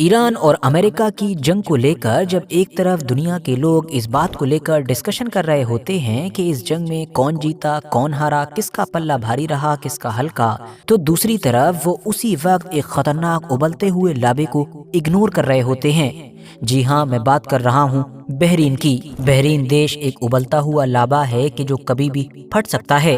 ایران اور امریکہ کی جنگ کو لے کر جب ایک طرف دنیا کے لوگ اس بات کو لے کر ڈسکشن کر رہے ہوتے ہیں کہ اس جنگ میں کون جیتا، کون ہارا، کس کا پلہ بھاری رہا، کس کا ہلکا، تو دوسری طرف وہ اسی وقت ایک خطرناک ابلتے ہوئے لابے کو اگنور کر رہے ہوتے ہیں۔ جی ہاں، میں بات کر رہا ہوں بحرین کی۔ بحرین دیش ایک ابلتا ہوا لابا ہے کہ جو کبھی بھی پھٹ سکتا ہے۔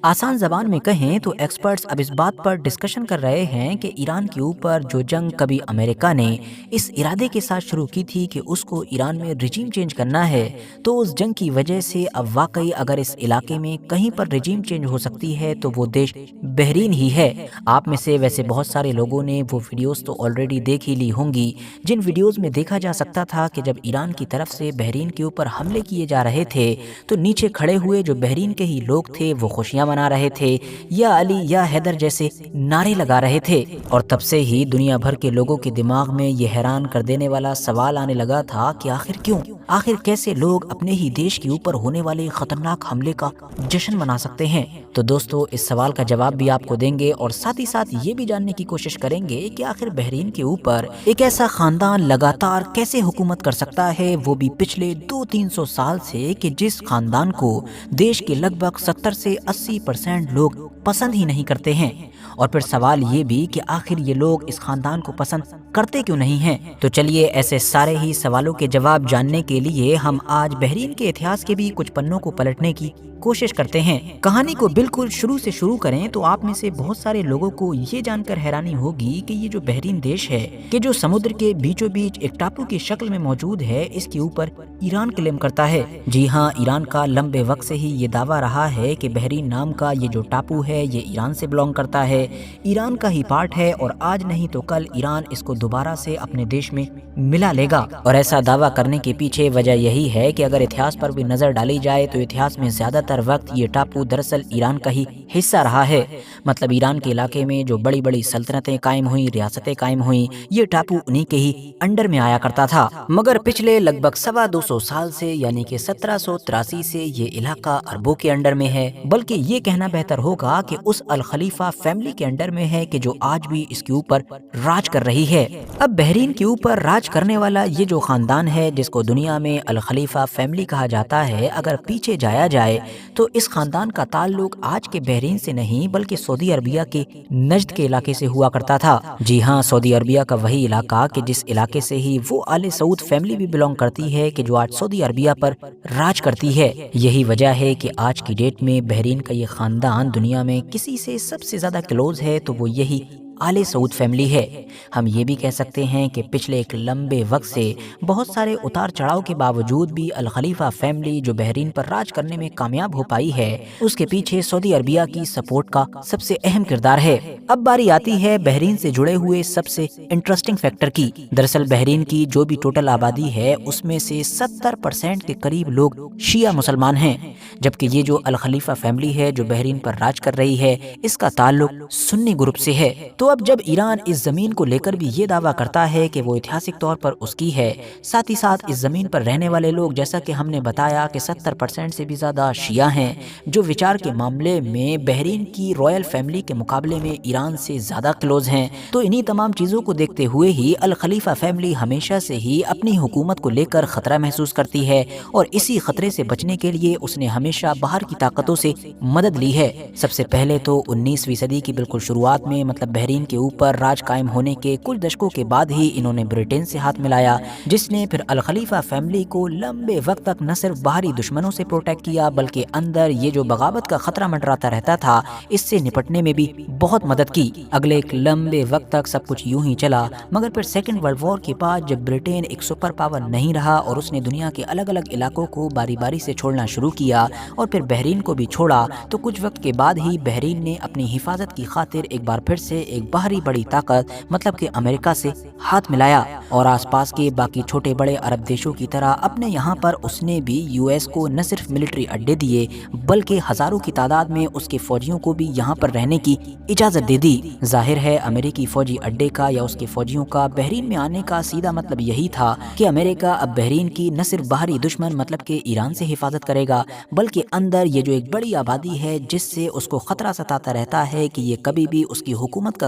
آسان زبان میں کہیں تو ایکسپرٹس اب اس بات پر ڈسکشن کر رہے ہیں کہ ایران کے اوپر جو جنگ کبھی امریکہ نے اس ارادے کے ساتھ شروع کی تھی کہ اس کو ایران میں رجیم چینج کرنا ہے، تو اس جنگ کی وجہ سے اب واقعی اگر اس علاقے میں کہیں پر رجیم چینج ہو سکتی ہے تو وہ دیش بحرین ہی ہے۔ آپ میں سے ویسے بہت سارے لوگوں نے وہ ویڈیوز تو آلریڈی دیکھ ہی لی ہوں گی جن ویڈیوز میں دیکھا جا سکتا تھا کہ جب ایران کی طرف سے بحرین کے اوپر حملے کیے جا رہے تھے تو نیچے کھڑے ہوئے جو بحرین کے ہی لوگ تھے وہ خوشیاں منا رہے تھے، یا علی یا حیدر جیسے نعرے لگا رہے تھے۔ اور تب سے ہی دنیا بھر کے لوگوں کے دماغ میں یہ حیران کر دینے والا سوال آنے لگا تھا کہ آخر کیوں، آخر کیسے لوگ اپنے ہی دیش کے اوپر ہونے والے خطرناک حملے کا جشن منا سکتے ہیں۔ تو دوستو، اس سوال کا جواب بھی آپ کو دیں گے اور ساتھ ہی ساتھ یہ بھی جاننے کی کوشش کریں گے کہ آخر بحرین کے اوپر ایک ایسا خاندان لگاتار کیسے حکومت کر سکتا ہے، وہ بھی پچھلے 200-300 سال سے، کہ جس خاندان کو دیش کے لگ بھگ 70 سے 80% لوگ پسند ہی نہیں کرتے ہیں۔ اور پھر سوال یہ بھی کہ آخر یہ لوگ اس خاندان کو پسند کرتے کیوں نہیں ہیں؟ تو چلیے ایسے سارے ہی سوالوں کے جواب جاننے کے لیے ہم آج بحرین کے اتہاس کے بھی کچھ پنوں کو پلٹنے کی کوشش کرتے ہیں۔ کہانی کو بالکل شروع سے شروع کریں تو آپ میں سے بہت سارے لوگوں کو یہ جان کر حیرانی ہوگی کہ یہ جو بحرین دیش ہے کہ جو سمندر کے بیچوں بیچ ایک ٹاپو کی شکل میں موجود ہے، اس کے اوپر ایران کلیم کرتا ہے۔ جی ہاں، ایران کا لمبے وقت سے ہی یہ دعویٰ رہا ہے کہ بحرین نام کا یہ جو ٹاپو ہے یہ ایران سے بلونگ کرتا ہے، ایران کا ہی پارٹ ہے، اور آج نہیں تو کل ایران اس کو دوبارہ سے اپنے دیش میں ملا لے گا۔ اور ایسا دعویٰ کرنے کے پیچھے وجہ یہی ہے کہ اگر اتہاس پر بھی نظر ڈالی جائے تو اتہاس میں زیادہ تر وقت یہ ٹاپو دراصل ایران کا ہی حصہ رہا ہے۔ مطلب ایران کے علاقے میں جو بڑی بڑی سلطنتیں قائم ہوئیں، ریاستیں قائم ہوئیں، یہ ٹاپو انہی کے ہی انڈر میں آیا کرتا تھا۔ مگر پچھلے لگ بھگ 250 سال سے، یعنی کہ 1783 سے، یہ علاقہ عربوں کے انڈر میں ہے، بلکہ یہ کہنا بہتر ہوگا کہ اس الخلیفہ فیملی کے انڈر میں ہے کہ جو آج بھی اس کے اوپر راج کر رہی ہے۔ اب بحرین کے اوپر راج کرنے والا یہ جو خاندان ہے جس کو دنیا میں الخلیفہ فیملی کہا جاتا ہے، اگر پیچھے جایا جائے تو اس خاندان کا تعلق آج کے بحرین سے نہیں بلکہ سعودی عربیہ کے نجد کے علاقے سے ہوا کرتا تھا۔ جی ہاں، سعودی عربیہ کا وہی علاقہ کہ جس علاقے سے ہی وہ آل سعود فیملی بھی بلونگ کرتی ہے کہ جو آج سعودی عربیہ پر راج کرتی ہے۔ یہی وجہ ہے کہ آج کی ڈیٹ میں بحرین کا یہ خاندان دنیا میں کسی سے سب سے زیادہ کلوز ہے تو وہ یہی آل سعود فیملی ہے۔ ہم یہ بھی کہہ سکتے ہیں کہ پچھلے ایک لمبے وقت سے بہت سارے اتار چڑھاؤ کے باوجود بھی الخلیفہ فیملی جو بحرین پر راج کرنے میں کامیاب ہو پائی ہے، اس کے پیچھے سعودی عربیہ کی سپورٹ کا سب سے اہم کردار ہے۔ اب باری آتی ہے بحرین سے جڑے ہوئے سب سے انٹرسٹنگ فیکٹر کی۔ دراصل بحرین کی جو بھی ٹوٹل آبادی ہے اس میں سے 70% کے قریب لوگ شیعہ مسلمان ہیں، جبکہ یہ جو الخلیفہ فیملی ہے جو بحرین پر راج کر رہی ہے اس کا تعلق سنی گروپ سے ہے۔ تو اب جب ایران اس زمین کو لے کر بھی یہ دعویٰ کرتا ہے کہ وہ ایتہاسک طور پر اس کی ہے، ساتھ ہی ساتھ اس زمین پر رہنے والے لوگ جیسا کہ ہم نے بتایا کہ 70% سے بھی زیادہ شیعہ ہیں، جو وچار کے معاملے میں بحرین کی رائل فیملی کے مقابلے میں ایران سے زیادہ کلوز ہیں، تو انہی تمام چیزوں کو دیکھتے ہوئے ہی الخلیفہ فیملی ہمیشہ سے ہی اپنی حکومت کو لے کر خطرہ محسوس کرتی ہے، اور اسی خطرے سے بچنے کے لیے اس نے ہمیشہ باہر کی طاقتوں سے مدد لی ہے۔ سب سے پہلے تو 19ویں صدی کی بالکل شروعات میں، مطلب بحرین کے اوپر راج قائم ہونے کے کچھ دشکوں کے بعد ہی انہوں نے برٹین سے ہاتھ ملایا، جس نے پھر الخلیفہ فیملی کو لمبے وقت تک نہ صرف باہری دشمنوں سے پروٹیکٹ کیا بلکہ اندر یہ جو بغاوت کا خطرہ منڈراتا رہتا تھا اس سے نپٹنے میں بھی بہت مدد کی۔ اگلے ایک لمبے وقت تک سب کچھ یوں ہی چلا، مگر پھر سیکنڈ ورلڈ وار کے بعد جب برٹین ایک سپر پاور نہیں رہا اور اس نے دنیا کے الگ الگ علاقوں کو باری باری سے چھوڑنا شروع کیا اور پھر بحرین کو بھی چھوڑا، تو کچھ وقت کے بعد ہی بحرین نے اپنی حفاظت کی خاطر ایک بار پھر سے ایک باہری بڑی طاقت مطلب کہ امریکہ سے ہاتھ ملایا، اور آس پاس کے باقی چھوٹے بڑے عرب دیشوں کی طرح اپنے یہاں پر اس نے بھی یو ایس کو نہ صرف ملٹری اڈے دیے بلکہ ہزاروں کی تعداد میں اس کے فوجیوں کو بھی یہاں پر رہنے کی اجازت دے دی۔ ظاہر ہے امریکی فوجی اڈے کا یا اس کے فوجیوں کا بحرین میں آنے کا سیدھا مطلب یہی تھا کہ امریکہ اب بحرین کی نہ صرف باہری دشمن مطلب کہ ایران سے حفاظت کرے گا بلکہ اندر یہ جو ایک بڑی آبادی ہے جس سے اس کو خطرہ ستاتا رہتا ہے کہ یہ کبھی بھی اس کی حکومت کا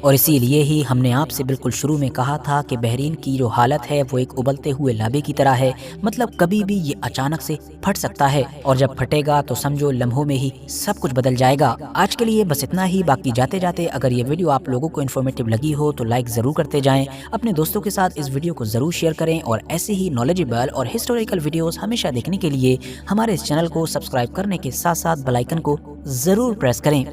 اور اسی لیے ہی ہم نے آپ سے بالکل شروع میں کہا تھا کہ بحرین کی جو حالت ہے وہ ایک ابلتے ہوئے لابے کی طرح ہے، مطلب کبھی بھی یہ اچانک سے پھٹ سکتا ہے، اور جب پھٹے گا تو سمجھو لمحوں میں ہی سب کچھ بدل جائے گا۔ آج کے لیے بس اتنا ہی، باقی جاتے جاتے اگر یہ ویڈیو آپ لوگوں کو انفارمیٹیو لگی ہو تو لائک ضرور کرتے جائیں، اپنے دوستوں کے ساتھ اس ویڈیو کو ضرور شیئر کریں، اور ایسے ہی نالجیبل اور ہسٹوریکل ویڈیوز ہمیشہ دیکھنے کے لیے ہمارے اس چینل کو سبسکرائب کرنے کے ساتھ ساتھ بیل آئیکن کو ضرور پریس کریں۔